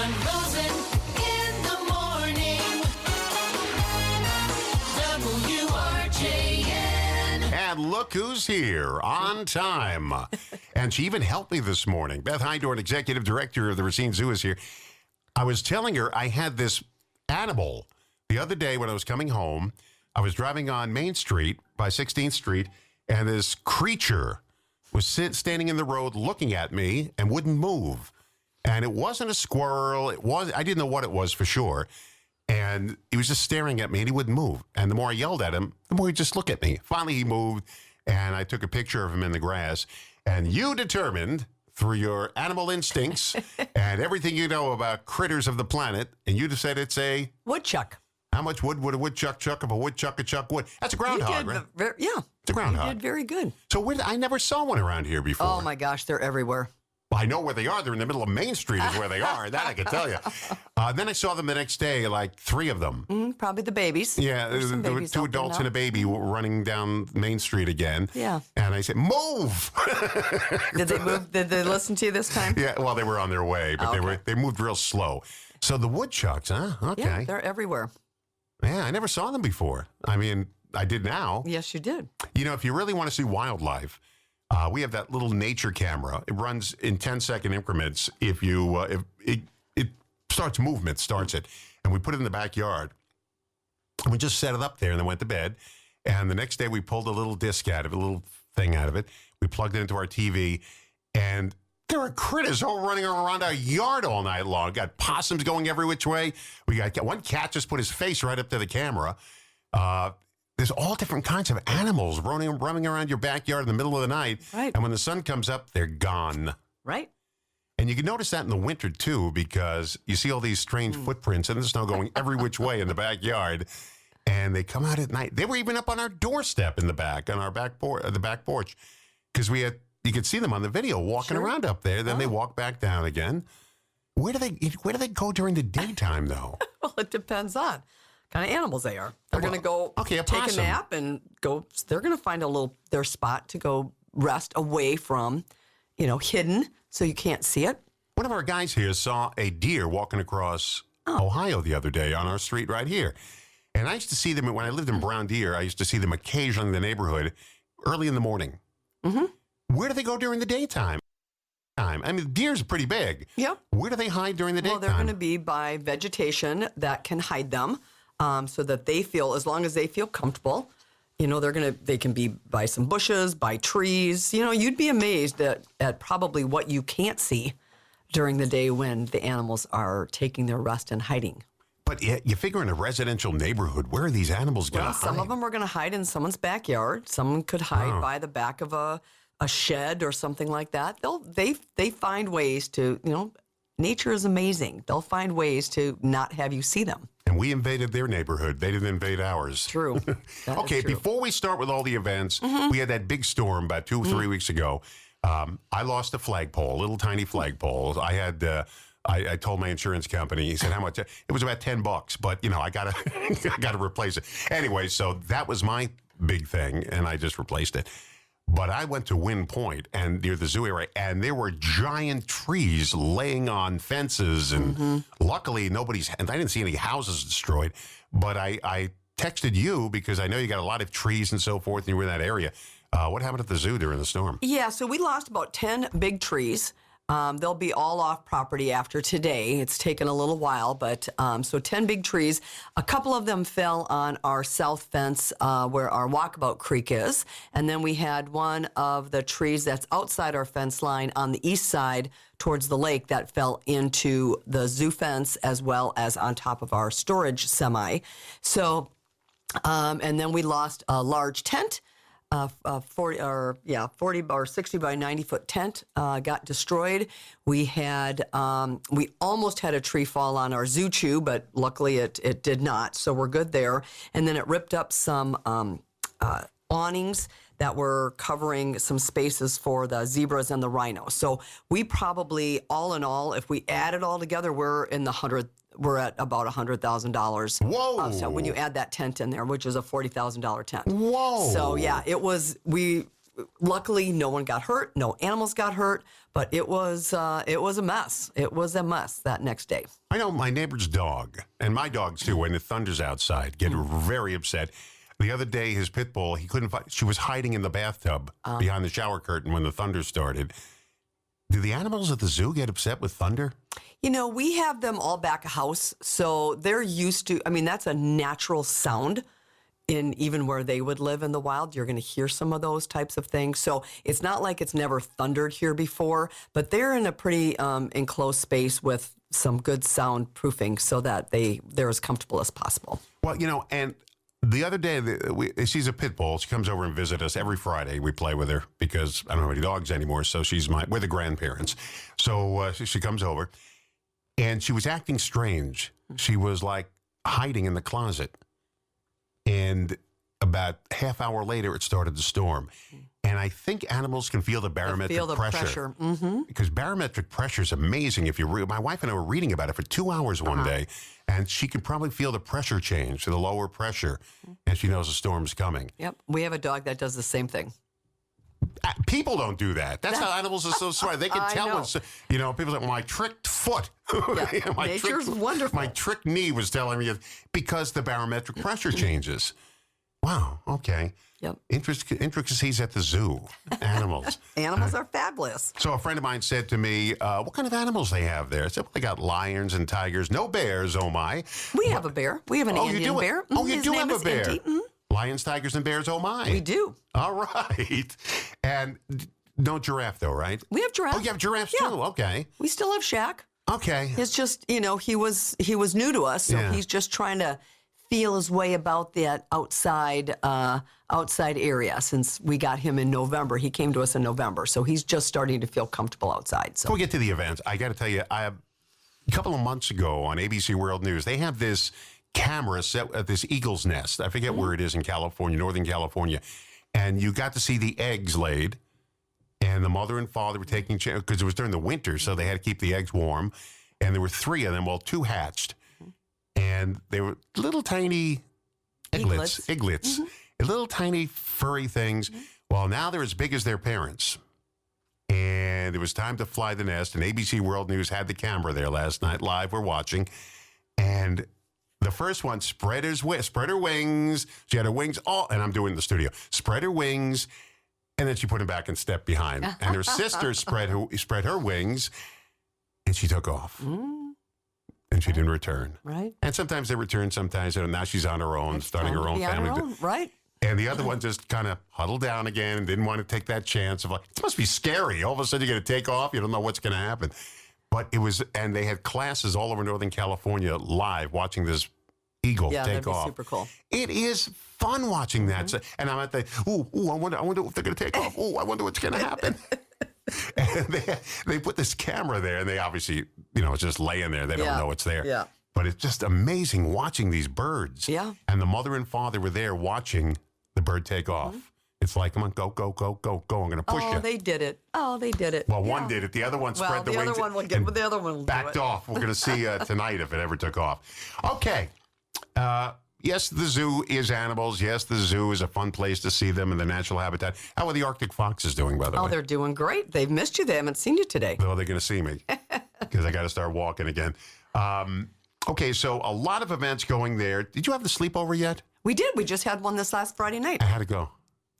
and Rosen in the morning. WRJN. And look who's here on time. And she even helped me this morning. Beth Heidorn, Executive Director of the Racine Zoo, is here. I was telling her I had this animal the other day when I was coming home. I was driving on Main Street by 16th Street, and this creature was standing in the road looking at me and wouldn't move. And it wasn't a squirrel. I didn't know what it was for sure. And he was just staring at me, and he wouldn't move. And the more I yelled at him, the more he'd just look at me. Finally, he moved, and I took a picture of him in the grass. And you determined, through your animal instincts and everything you know about critters of the planet, and you just said it's a... Woodchuck. How much wood would a woodchuck chuck if a woodchuck would? That's a groundhog, right? Yeah. It's a groundhog. You did very good. So I never saw one around here before. Oh, my gosh, they're everywhere. I know where they are. They're in the middle of Main Street is where they are. That I can tell you. Then I saw them the next day, like 3 of them. Probably the babies. Yeah, there were 2 adults and a baby running down Main Street again. Yeah. And I said, move! Did they move? Did they listen to you this time? Yeah, well, they were on their way, but they moved real slow. So the woodchucks, huh? Okay. Yeah, they're everywhere. Yeah, I never saw them before. I mean, I did now. Yes, you did. You know, if you really want to see wildlife, we have that little nature camera. It runs in 10-second increments. If it starts movement, starts it, and we put it in the backyard. And we just set it up there and then went to bed. And the next day we pulled a little disc out of it, a little thing out of it. We plugged it into our TV, and there are critters all running around our yard all night long. Got possums going every which way. We got one cat just put his face right up to the camera. There's all different kinds of animals roaming around your backyard in the middle of the night. Right. And when the sun comes up, they're gone. Right. And you can notice that in the winter, too, because you see all these strange footprints in the snow going every which way in the backyard. And they come out at night. They were even up on our doorstep in the back, on our back porch, because you could see them on the video walking around up there. Then they walk back down again. Where do they go during the daytime, though? Well, it depends on kind of animals they are. They're going to go take a nap and go. They're going to find their spot to go rest away from, hidden so you can't see it. One of our guys here saw a deer walking across Ohio the other day on our street right here. And I used to see them when I lived in Brown Deer. I used to see them occasionally in the neighborhood early in the morning. Mm-hmm. Where do they go during the daytime? I mean, deer's pretty big. Yeah. Where do they hide during the daytime? Well, they're going to be by vegetation that can hide them. So that they feel, as long as they feel comfortable, they can be by some bushes, by trees. You'd be amazed at probably what you can't see during the day when the animals are taking their rest and hiding. But you figure in a residential neighborhood, where are these animals going to hide? Some of them are going to hide in someone's backyard. Some could hide by the back of a shed or something like that. They find ways to, nature is amazing. They'll find ways to not have you see them. And we invaded their neighborhood. They didn't invade ours. True. Okay, before we start with all the events, we had that big storm about 2 or 3 weeks ago. I lost a flagpole, a little tiny flagpole. I had... I told my insurance company, he said, how much? It was about $10, but, I got to replace it. Anyway, so that was my big thing, and I just replaced it. But I went to Wind Point and near the zoo area, and there were giant trees laying on fences. And luckily, I didn't see any houses destroyed. But I texted you because I know you got a lot of trees and so forth, and you were in that area. What happened at the zoo during the storm? Yeah, so we lost about 10 big trees. They'll be all off property after today. It's taken a little while, but so 10 big trees. A couple of them fell on our south fence where our Walkabout Creek is. And then we had one of the trees that's outside our fence line on the east side towards the lake that fell into the zoo fence as well as on top of our storage semi. So, and then we lost a large tent. 40 or 60 by 90 foot tent got destroyed. We almost had a tree fall on our zoo chew, but luckily it did not. So we're good there. And then it ripped up some awnings that were covering some spaces for the zebras and the rhinos. So we probably, all in all, if we add it all together, we're at about $100,000. Whoa! So when you add that tent in there, which is a $40,000 tent. Whoa! So yeah, it was. luckily, no one got hurt. No animals got hurt. But it was a mess. It was a mess that next day. I know my neighbor's dog, and my dogs too, when it thunders outside, get very upset. The other day, his pit bull, he couldn't find, she was hiding in the bathtub behind the shower curtain when the thunder started. Do the animals at the zoo get upset with thunder? You know, we have them all back a house, so they're used to, I mean, that's a natural sound. In even where they would live in the wild, you're going to hear some of those types of things. So it's not like it's never thundered here before, but they're in a pretty enclosed space with some good soundproofing so that they're as comfortable as possible. Well, you know, and the other day, she's a pit bull. She comes over and visits us every Friday. We play with her because I don't have any dogs anymore, so we're the grandparents. So she comes over, and she was acting strange. She was like hiding in the closet. And about half hour later, it started to storm. And I think animals can feel the barometric pressure. Mm-hmm. Because barometric pressure is amazing. If you my wife and I were reading about it for 2 hours one day, and she could probably feel the pressure change to the lower pressure, and she knows a storm's coming. Yep. We have a dog that does the same thing. People don't do that. That's how animals are so smart. They can tell us. You know, people say, my tricked foot. Yeah. Nature's wonderful. My tricked knee was telling me because the barometric pressure changes. Wow. Okay. Yep. Intricacies at the zoo. Animals. Animals are fabulous. So a friend of mine said to me, what kind of animals they have there? I said, well, they got lions and tigers. No bears, oh my. We have a bear. We have an Indian bear. Oh, you His do name have a is bear. Indy. Mhm. Lions, tigers, and bears, oh my. We do. All right. And no giraffe, though, right? We have giraffe. Oh, you have giraffes, Yeah. too? Okay. We still have Shaq. Okay. It's just, you know, he was new to us, so Yeah. he's just trying to feel his way about that outside area. Since we got him in November, he came to us in November, so he's just starting to feel comfortable outside. So Before we get to the event, I got to tell you, a couple of months ago on ABC World News, they have this camera set at this eagle's nest. I forget where it is in California, Northern California, and you got to see the eggs laid. And the mother and father were taking, because it was during the winter, so they had to keep the eggs warm. And there were 3 of them, well, 2 hatched. And they were little tiny eaglets. Little tiny furry things. Well, now they're as big as their parents. And it was time to fly the nest. And ABC World News had the camera there last night, live, we're watching. And the first one spread her wings. She had her wings all, and I'm doing it in the studio, spread her wings. And then she put him back and stepped behind. And her sister spread her wings, and she took off. And she didn't return. right. And sometimes they return, sometimes they don't. Now she's on her own, starting her own Be on family. her own, right. And the other one just kind of huddled down again and didn't want to take that chance of like, it must be scary. All of a sudden you're going to take off. You don't know what's going to happen. But it was, and they had classes all over Northern California live watching this eagle Yeah, take that'd be off. super cool. It is fun watching that. So, and I'm at the, I wonder if they're going to take off. I wonder what's going to happen. And they put this camera there, and they obviously, it's just laying there. They don't know it's there. Yeah. But it's just amazing watching these birds. Yeah. And the mother and father were there watching the bird take off. It's like, come on, go, go, go, go, go. I'm going to push you. Oh, they did it. Well, one did it. The other one spread the wings. The other one will get, but the other one will backed do it. off. We're going to see tonight if it ever took off. Okay. Yes, the zoo is animals. Yes, the zoo is a fun place to see them in the natural habitat. How are the Arctic foxes doing, by the way? Oh, they're doing great. They've missed you. They haven't seen you today. Well, they're going to see me because I got to start walking again. Okay, so a lot of events going there. Did you have the sleepover yet? We did. We just had one this last Friday night. I had to go.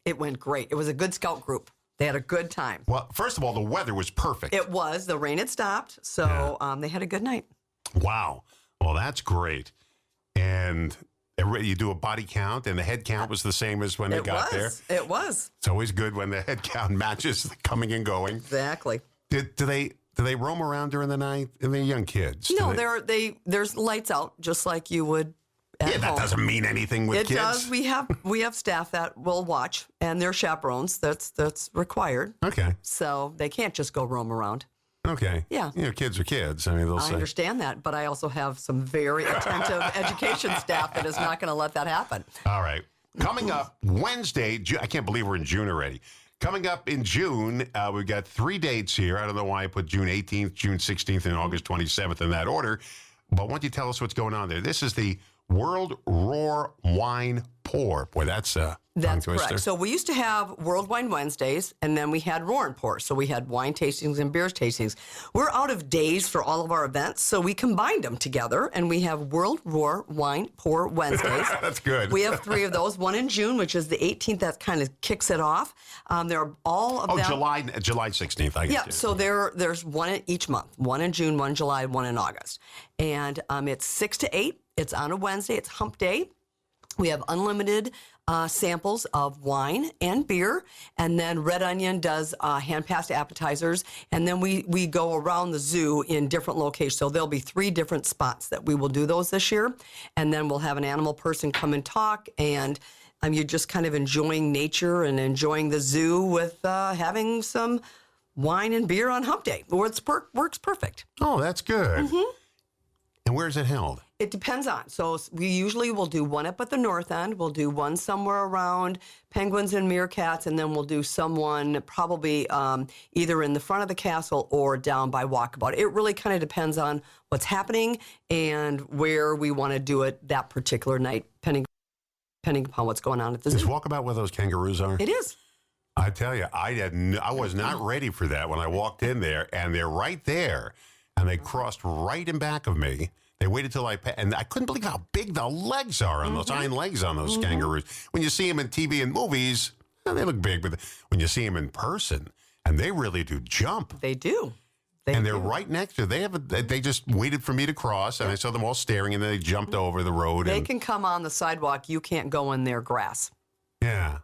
It went great. It was a good scout group. They had a good time. Well, first of all, the weather was perfect. It was. The rain had stopped, so they had a good night. Wow. Well, that's great. And you do a body count, and the head count was the same as when they got there. It was. It's always good when the head count matches the coming and going. Exactly. Do they roam around during the night? And they're young kids. No, there's lights out just like you would at Yeah, that home. doesn't mean anything with It kids. does. We have staff that will watch, and they're chaperones. That's required. Okay. So they can't just go roam around. Okay. Yeah. Kids are kids. I mean, they'll I say. understand that, but I also have some very attentive education staff that is not going to let that happen. All right. Coming up Wednesday, I can't believe we're in June already. Coming up in June, we've got 3 dates here. I don't know why I put June 18th, June 16th, and August 27th in that order. But why don't you tell us what's going on there? This is the World Roar Wine Pour. Boy, that's a That's tongue twister. correct. So we used to have World Wine Wednesdays, and then we had Roar and Pour. So we had wine tastings and beers tastings. We're out of days for all of our events, so we combined them together, and we have World Roar Wine Pour Wednesdays. That's good. We have 3 of those. One in June, which is the 18th. That kind of kicks it off. There are all of them. July 16th. I Yeah, get you. so there's one each month. One in June, one in July, one in August. And it's 6 to 8. It's on a Wednesday. It's hump day. We have unlimited samples of wine and beer. And then Red Onion does hand-passed appetizers. And then we go around the zoo in different locations. So there'll be 3 different spots that we will do those this year. And then we'll have an animal person come and talk. And you're just kind of enjoying nature and enjoying the zoo with having some wine and beer on hump day. Works perfect. Oh, that's good. Mm-hmm. And where is it held? It depends on. So we usually will do one up at the north end. We'll do one somewhere around penguins and meerkats, and then we'll do someone probably either in the front of the castle or down by Walkabout. It really kind of depends on what's happening and where we want to do it that particular night, depending upon what's going on at the Is zoo. Walkabout where those kangaroos are? It is. I tell you, I was not ready for that when I walked in there, and they're right there, and they crossed right in back of me. They waited till and I couldn't believe how big the legs are on those hind legs on those kangaroos. When you see them in TV and movies, they look big, but when you see them in person, and they really do jump. They do. They're right next to. They just waited for me to cross, and I saw them all staring, and then they jumped over the road. They can come on the sidewalk. You can't go in their grass. Yeah,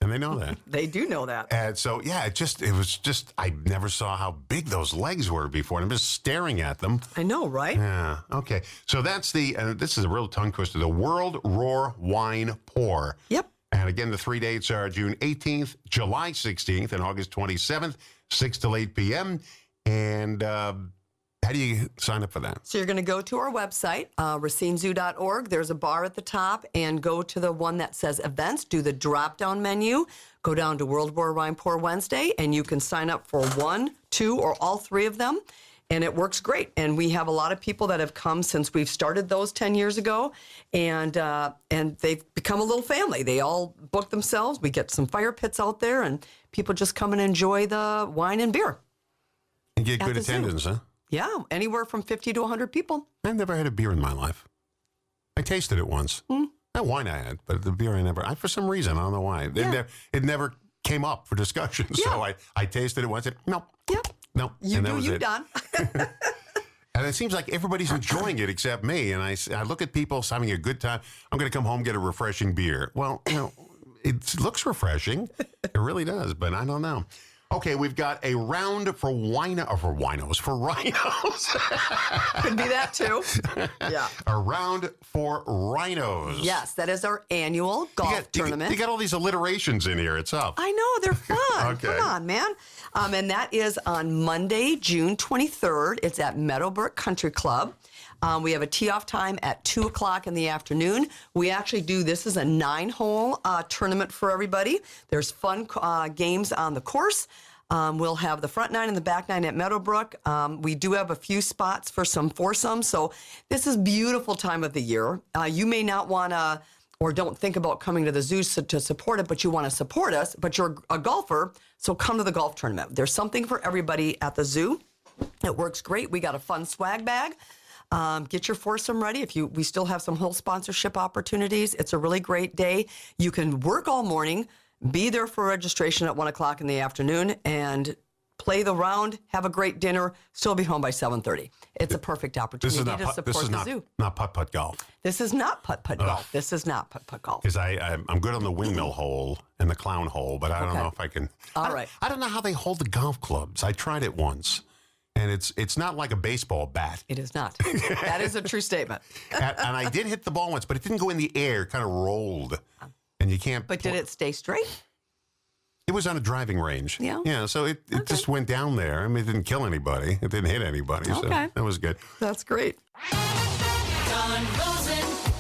and they know that. They do know that. And so, yeah, it was just, I never saw how big those legs were before. And I'm just staring at them. I know, right? Yeah. Okay. So that's this is a real tongue twister, the World Roar Wine Pour. Yep. And again, the 3 dates are June 18th, July 16th, and August 27th, 6 till 8 p.m. And how do you sign up for that? So you're going to go to our website, racinezoo.org. There's a bar at the top, and go to the one that says events. Do the drop-down menu. Go down to World War Wine Pour Wednesday, and you can sign up for 1, 2, or all 3 of them. And it works great. And we have a lot of people that have come since we've started those 10 years ago, and they've become a little family. They all book themselves. We get some fire pits out there, and people just come and enjoy the wine and beer. And get At good the zoo. attendance, huh? Yeah, anywhere from 50 to 100 people. I've never had a beer in my life. I tasted it once. That wine I had, but the beer I never. For some reason, I don't know why. It never came up for discussion. So I tasted it once. No. Yep. No. You and that do was you, it. Don. And it seems like everybody's enjoying it except me. And I look at people having a good time. I'm going to come home, get a refreshing beer. Well, it looks refreshing. It really does, but I don't know. Okay, we've got a round for rhinos. Could be that too. Yeah. A round for rhinos. Yes, that is our annual golf tournament. You got all these alliterations in here. It's up. I know, they're fun. Okay. Come on, man. And that is on Monday, June 23rd. It's at Meadowbrook Country Club. We have a tee-off time at 2 o'clock in the afternoon. We actually this is a 9-hole tournament for everybody. There's fun games on the course. We'll have the front 9 and the back 9 at Meadowbrook. We do have a few spots for some foursomes. So this is a beautiful time of the year. You may not want to or don't think about coming to the zoo to support it, but you want to support us, but you're a golfer, so come to the golf tournament. There's something for everybody at the zoo. It works great. We got a fun swag bag. Get your foursome ready. We still have some whole sponsorship opportunities. It's a really great day. You can work all morning, be there for registration at 1 o'clock in the afternoon, and play the round, have a great dinner, still be home by 7:30. It's a perfect opportunity to support the zoo. Not putt-putt golf. This is not putt-putt golf. This is not putt-putt golf. Because I'm good on the windmill hole and the clown hole, but I don't know if I can. All right. I don't know how they hold the golf clubs. I tried it once. And it's not like a baseball bat. It is not. That is a true statement. And I did hit the ball once, but it didn't go in the air. It kind of rolled. And you can't. But did it stay straight? It was on a driving range. Yeah. Yeah, so it just went down there. I mean, it didn't kill anybody. It didn't hit anybody. So Okay. that was good. That's great. Don Rosen